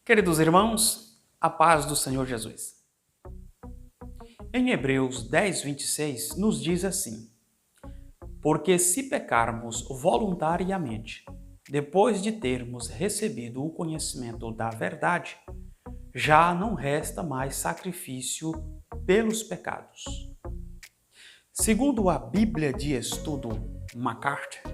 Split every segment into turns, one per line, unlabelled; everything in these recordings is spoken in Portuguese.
Queridos irmãos, a paz do Senhor Jesus. Em Hebreus 10:26 nos diz assim: Porque se pecarmos voluntariamente, depois de termos recebido o conhecimento da verdade, já não resta mais sacrifício pelos pecados. Segundo a Bíblia de Estudo MacArthur,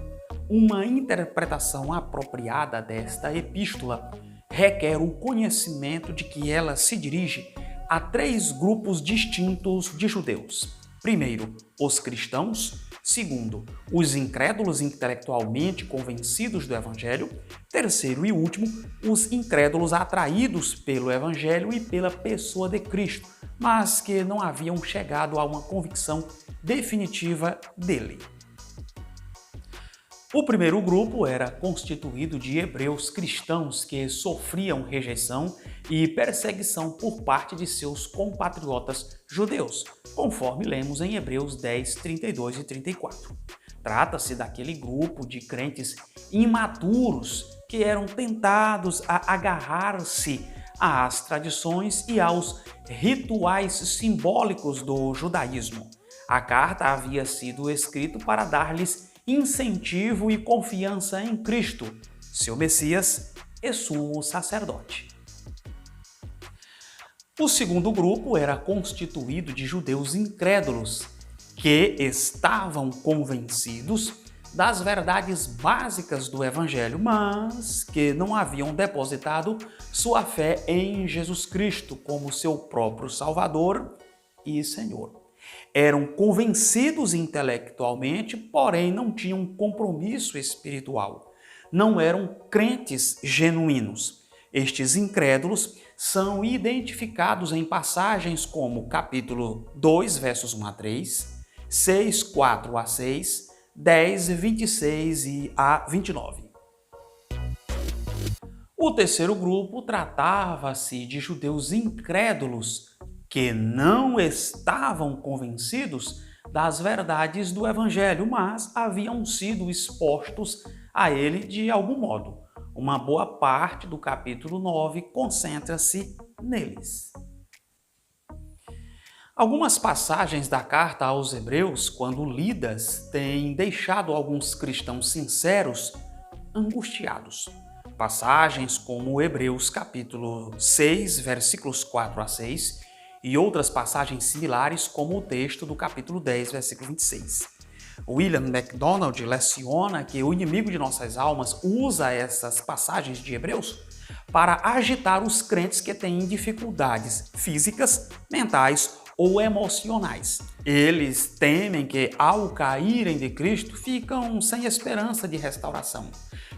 uma interpretação apropriada desta epístola requer o conhecimento de que ela se dirige a três grupos distintos de judeus. Primeiro, os cristãos. Segundo, os incrédulos intelectualmente convencidos do Evangelho. Terceiro e último, os incrédulos atraídos pelo Evangelho e pela pessoa de Cristo, mas que não haviam chegado a uma convicção definitiva dele. O primeiro grupo era constituído de hebreus cristãos que sofriam rejeição e perseguição por parte de seus compatriotas judeus, conforme lemos em Hebreus 10, 32 e 34. Trata-se daquele grupo de crentes imaturos que eram tentados a agarrar-se às tradições e aos rituais simbólicos do judaísmo. A carta havia sido escrita para dar-lhes incentivo e confiança em Cristo, seu Messias e sumo sacerdote. O segundo grupo era constituído de judeus incrédulos, que estavam convencidos das verdades básicas do Evangelho, mas que não haviam depositado sua fé em Jesus Cristo como seu próprio Salvador e Senhor. Eram convencidos intelectualmente, porém não tinham compromisso espiritual. Não eram crentes genuínos. Estes incrédulos são identificados em passagens como capítulo 2, versos 1 a 3, 6, 4 a 6, 10, 26 e a 29. O terceiro grupo tratava-se de judeus incrédulos que não estavam convencidos das verdades do Evangelho, mas haviam sido expostos a ele de algum modo. Uma boa parte do capítulo 9 concentra-se neles. Algumas passagens da carta aos Hebreus, quando lidas, têm deixado alguns cristãos sinceros angustiados. Passagens como Hebreus capítulo 6, versículos 4 a 6, e outras passagens similares, como o texto do capítulo 10, versículo 26. William MacDonald leciona que o inimigo de nossas almas usa essas passagens de Hebreus para agitar os crentes que têm dificuldades físicas, mentais ou emocionais. Eles temem que, ao caírem de Cristo, ficam sem esperança de restauração.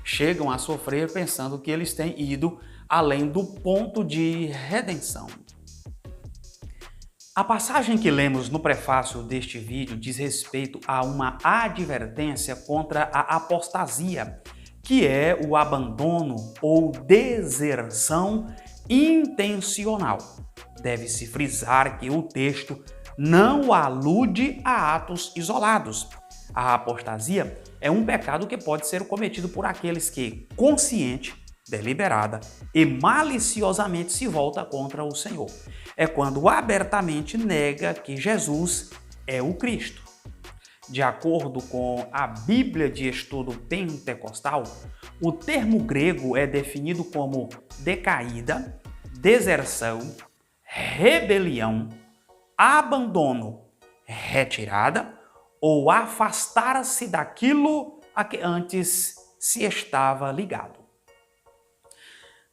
Chegam a sofrer pensando que eles têm ido além do ponto de redenção. A passagem que lemos no prefácio deste vídeo diz respeito a uma advertência contra a apostasia, que é o abandono ou deserção intencional. Deve-se frisar que o texto não alude a atos isolados. A apostasia é um pecado que pode ser cometido por aqueles que, consciente, deliberada e maliciosamente se volta contra o Senhor. É quando abertamente nega que Jesus é o Cristo. De acordo com a Bíblia de Estudo Pentecostal, o termo grego é definido como decaída, deserção, rebelião, abandono, retirada ou afastar-se daquilo a que antes se estava ligado.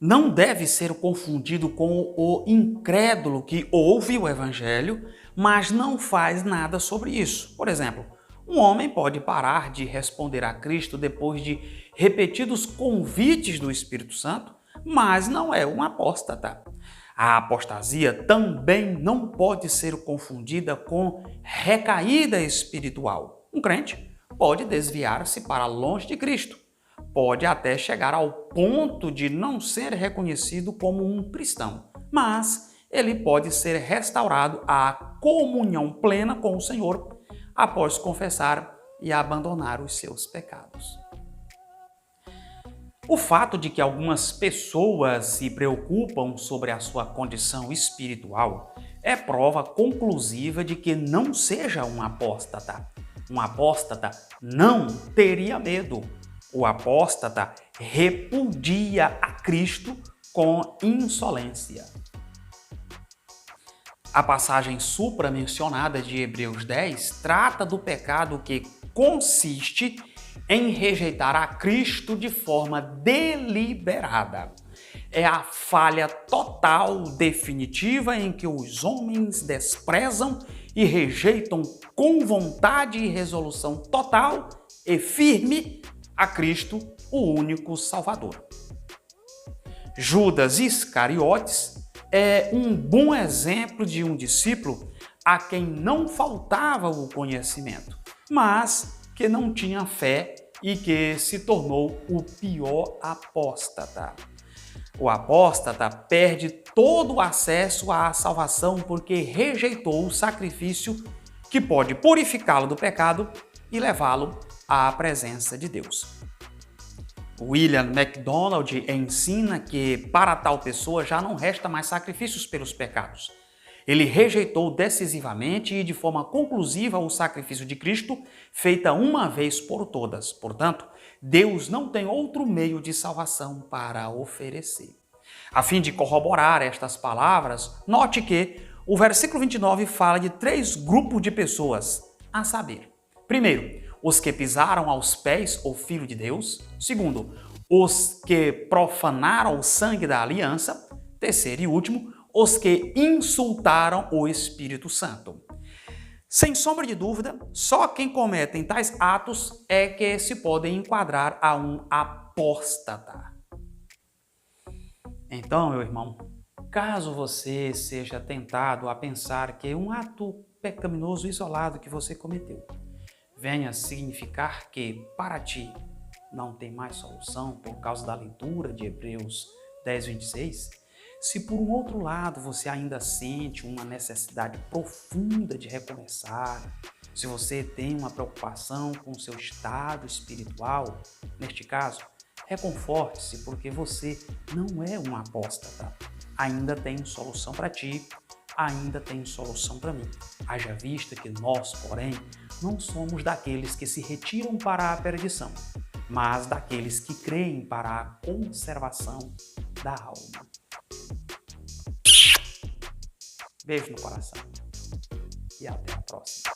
Não deve ser confundido com o incrédulo que ouve o Evangelho, mas não faz nada sobre isso. Por exemplo, um homem pode parar de responder a Cristo depois de repetidos convites do Espírito Santo, mas não é um apóstata. A apostasia também não pode ser confundida com recaída espiritual. Um crente pode desviar-se para longe de Cristo. Pode até chegar ao ponto de não ser reconhecido como um cristão, mas ele pode ser restaurado à comunhão plena com o Senhor após confessar e abandonar os seus pecados. O fato de que algumas pessoas se preocupam sobre a sua condição espiritual é prova conclusiva de que não seja um apóstata. Um apóstata não teria medo. O apóstata repudia a Cristo com insolência. A passagem supramencionada de Hebreus 10 trata do pecado que consiste em rejeitar a Cristo de forma deliberada. É a falha total, definitiva, em que os homens desprezam e rejeitam com vontade e resolução total e firme a Cristo, o único Salvador. Judas Iscariotes é um bom exemplo de um discípulo a quem não faltava o conhecimento, mas que não tinha fé e que se tornou o pior apóstata. O apóstata perde todo o acesso à salvação porque rejeitou o sacrifício que pode purificá-lo do pecado e levá-lo à presença de Deus. William MacDonald ensina que para tal pessoa já não resta mais sacrifícios pelos pecados. Ele rejeitou decisivamente e de forma conclusiva o sacrifício de Cristo, feita uma vez por todas. Portanto, Deus não tem outro meio de salvação para oferecer. A fim de corroborar estas palavras, note que o versículo 29 fala de 3 grupos de pessoas, a saber, primeiro, os que pisaram aos pés o Filho de Deus. Segundo, os que profanaram o sangue da aliança. Terceiro e último, os que insultaram o Espírito Santo. Sem sombra de dúvida, só quem cometem tais atos é que se podem enquadrar a um apóstata. Então, meu irmão, caso você seja tentado a pensar que um ato pecaminoso isolado que você cometeu venha significar que, para ti, não tem mais solução por causa da leitura de Hebreus 10, 26, se por um outro lado você ainda sente uma necessidade profunda de recomeçar, se você tem uma preocupação com o seu estado espiritual, neste caso, reconforte-se porque você não é um apóstata. Ainda tem solução para ti, ainda tem solução para mim. Haja vista que nós, porém, não somos daqueles que se retiram para a perdição, mas daqueles que creem para a conservação da alma. Beijo no coração e até a próxima.